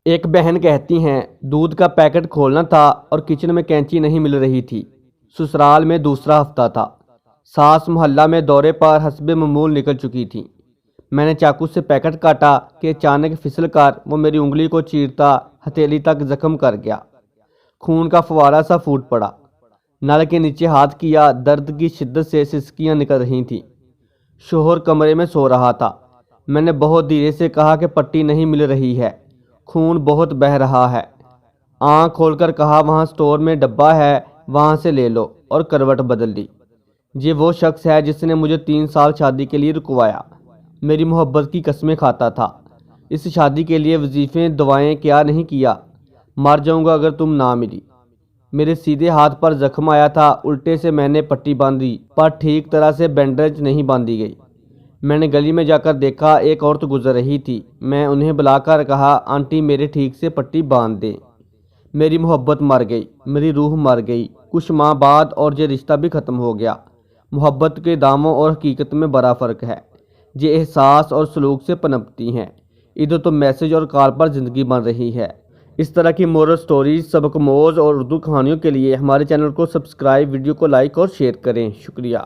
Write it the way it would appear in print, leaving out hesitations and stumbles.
ایک بہن کہتی ہیں دودھ کا پیکٹ کھولنا تھا اور کچن میں کینچی نہیں مل رہی تھی۔ سسرال میں دوسرا ہفتہ تھا۔ ساس محلہ میں دورے پر حسب معمول نکل چکی تھیں۔ میں نے چاقو سے پیکٹ کاٹا کہ اچانک پھسل کر وہ میری انگلی کو چیرتا ہتھیلی تک زخم کر گیا۔ خون کا فوارہ سا پھوٹ پڑا۔ نل کے نیچے ہاتھ کیا، درد کی شدت سے سسکیاں نکل رہی تھیں۔ شوہر کمرے میں سو رہا تھا۔ میں نے بہت دھیرے سے کہا کہ پٹی نہیں مل رہی ہے، خون بہت بہہ رہا ہے۔ آنکھ کھول کر کہا وہاں سٹور میں ڈبہ ہے، وہاں سے لے لو، اور کروٹ بدل لی۔ یہ وہ شخص ہے جس نے مجھے 3 سال شادی کے لیے رکوایا، میری محبت کی قسمیں کھاتا تھا۔ اس شادی کے لیے وظیفے دعائیں کیا نہیں کیا، مر جاؤں گا اگر تم نہ ملی۔ میرے سیدھے ہاتھ پر زخم آیا تھا، الٹے سے میں نے پٹی باندھی پر ٹھیک طرح سے بینڈیج نہیں باندھی گئی۔ میں نے گلی میں جا کر دیکھا ایک عورت گزر رہی تھی۔ میں انہیں بلا کر کہا آنٹی میرے ٹھیک سے پٹی باندھ دیں۔ میری محبت مر گئی، میری روح مر گئی۔ کچھ ماہ بعد اور یہ رشتہ بھی ختم ہو گیا۔ محبت کے دعووں اور حقیقت میں بڑا فرق ہے۔ یہ احساس اور سلوک سے پنپتی ہیں، ادھر تو میسج اور کال پر زندگی بن رہی ہے۔ اس طرح کی مورل سٹوریز، سبق موز اور اردو کہانیوں کے لیے ہمارے چینل کو سبسکرائب، ویڈیو کو لائک اور شیئر کریں۔ شکریہ۔